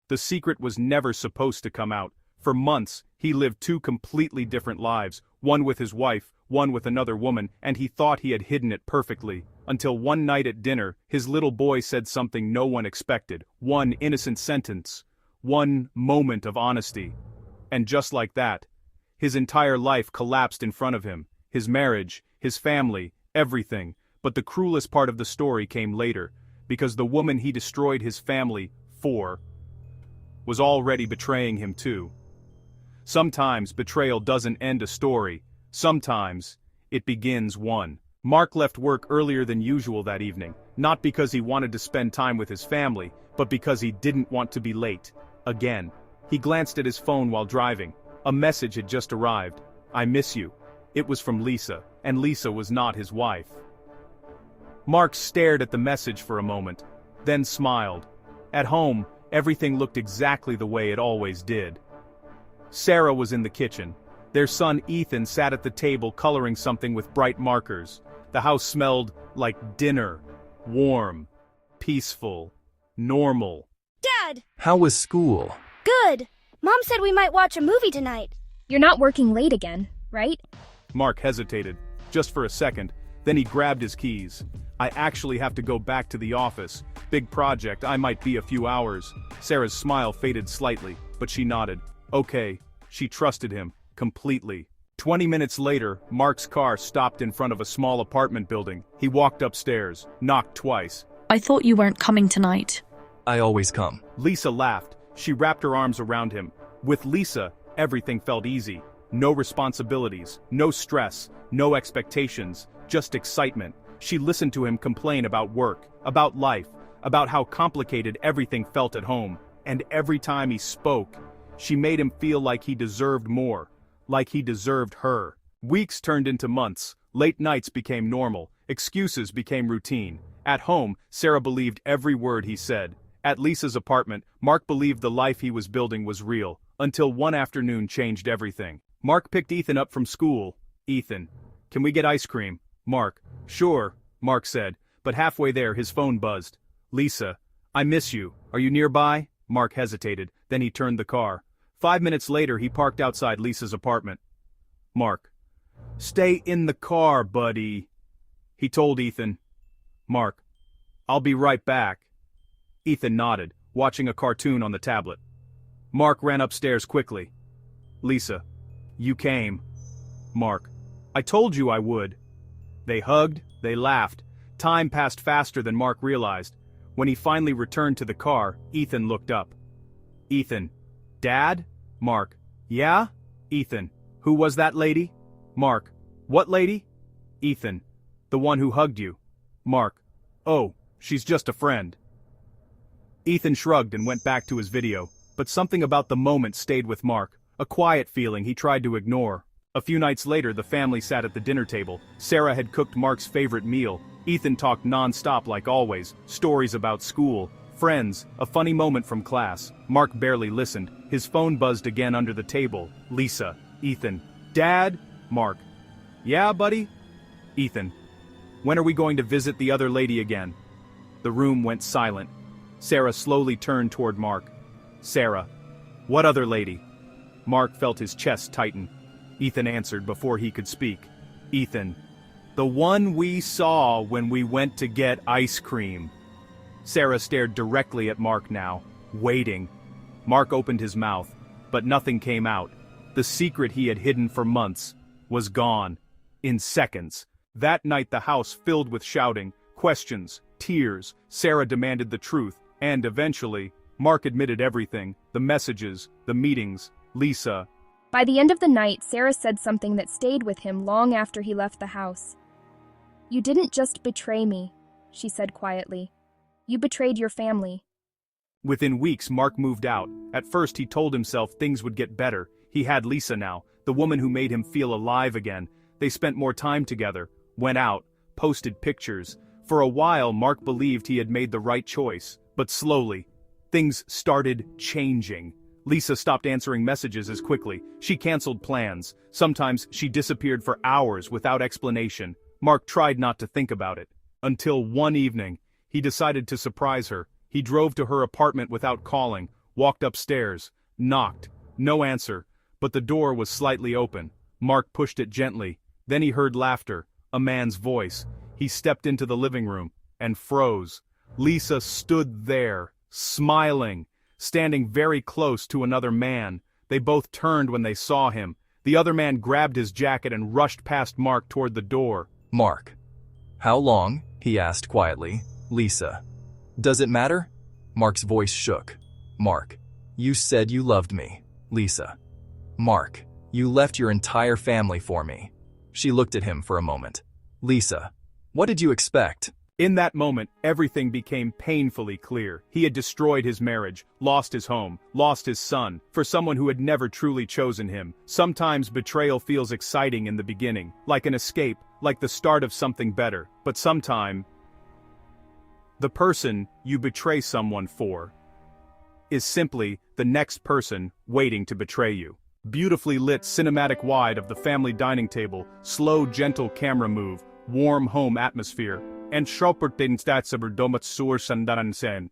The secret was never supposed to come out. For months, he lived two completely different lives, one with his wife, one with another woman, and he thought he had hidden it perfectly. Until one night at dinner, his little boy said something no one expected. One innocent sentence. One moment of honesty. And just like that, his entire life collapsed in front of him. His marriage, his family, everything. But the cruelest part of the story came later, because the woman he destroyed his family for was already betraying him too. Sometimes betrayal doesn't end a story. Sometimes it begins one. Mark left work earlier than usual that evening, not because he wanted to spend time with his family, but because he didn't want to be late. Again. He glanced at his phone while driving. A message had just arrived. "I miss you." It was from Lisa, and Lisa was not his wife. Mark stared at the message for a moment, then smiled. At home, everything looked exactly the way it always did. Sarah was in the kitchen. Their son Ethan sat at the table coloring something with bright markers. The house smelled like dinner. Warm, peaceful, normal. Dad! How was school? Good! Mom said we might watch a movie tonight. You're not working late again, right? Mark hesitated, just for a second, then he grabbed his keys. "I actually have to go back to the office. Big project, I might be a few hours." Sarah's smile faded slightly, but she nodded. Okay, she trusted him, completely. 20 minutes later, Mark's car stopped in front of a small apartment building. He walked upstairs, knocked twice. "I thought you weren't coming tonight." I always come. Lisa laughed. She wrapped her arms around him. With Lisa, everything felt easy. No responsibilities, no stress, no expectations, just excitement. She listened to him complain about work, about life, about how complicated everything felt at home. And every time he spoke, she made him feel like he deserved more, like he deserved her. Weeks turned into months. Late nights became normal. Excuses became routine. At home, Sarah believed every word he said. At Lisa's apartment, Mark believed the life he was building was real, until one afternoon changed everything. Mark picked Ethan up from school. "Ethan, can we get ice cream?" Mark, "Sure," Mark said, but halfway there his phone buzzed. "Lisa, I miss you. Are you nearby?" Mark hesitated, then he turned the car. 5 minutes later he parked outside Lisa's apartment. Mark, "Stay in the car, buddy," he told Ethan. Mark, "I'll be right back." Ethan nodded, watching a cartoon on the tablet. Mark ran upstairs quickly. "Lisa, you came." Mark, "I told you I would." They hugged, they laughed. Time passed faster than Mark realized. When he finally returned to the car, Ethan looked up. "Ethan, Dad?" Mark, "Yeah?" Ethan, "Who was that lady?" Mark, "What lady?" Ethan, "The one who hugged you." Mark, "Oh, she's just a friend." Ethan shrugged and went back to his video, but something about the moment stayed with Mark, a quiet feeling he tried to ignore. A few nights later the family sat at the dinner table. Sarah had cooked Mark's favorite meal. Ethan talked non-stop like always, stories about school, friends, a funny moment from class. Mark barely listened. His phone buzzed again under the table. Lisa, Ethan, "Dad?" Mark, "Yeah, buddy?" Ethan, "When are we going to visit the other lady again?" The room went silent. Sarah slowly turned toward Mark. Sarah, "What other lady?" Mark felt his chest tighten. Ethan answered before he could speak. Ethan, "The one we saw when we went to get ice cream." Sarah stared directly at Mark now, waiting. Mark opened his mouth, but nothing came out. The secret he had hidden for months was gone. In seconds. That night the house filled with shouting, questions, tears. Sarah demanded the truth, and eventually, Mark admitted everything, the messages, the meetings, Lisa. By the end of the night, Sarah said something that stayed with him long after he left the house. "You didn't just betray me," she said quietly. "You betrayed your family." Within weeks, Mark moved out. At first he told himself things would get better. He had Lisa now, the woman who made him feel alive again. They spent more time together, went out, posted pictures. For a while Mark believed he had made the right choice, but slowly, things started changing. Lisa stopped answering messages as quickly. She canceled plans. Sometimes she disappeared for hours without explanation. Mark tried not to think about it. Until one evening, he decided to surprise her. He drove to her apartment without calling, walked upstairs, knocked. No answer, but the door was slightly open. Mark pushed it gently. Then he heard laughter, a man's voice. He stepped into the living room and froze. Lisa stood there, smiling, standing very close to another man. They both turned when they saw him. The other man grabbed his jacket and rushed past Mark toward the door. Mark. How long? He asked quietly. Lisa. Does it matter? Mark's voice shook. Mark. You said you loved me. Lisa. Mark. You left your entire family for me. She looked at him for a moment. Lisa. What did you expect? In that moment, everything became painfully clear. He had destroyed his marriage, lost his home, lost his son, for someone who had never truly chosen him. Sometimes betrayal feels exciting in the beginning, like an escape, like the start of something better. But sometime, the person you betray someone for is simply the next person waiting to betray you. Beautifully lit cinematic wide of the family dining table, slow gentle camera move, warm home atmosphere, and shoppertin stats over domat sur sandaran sen.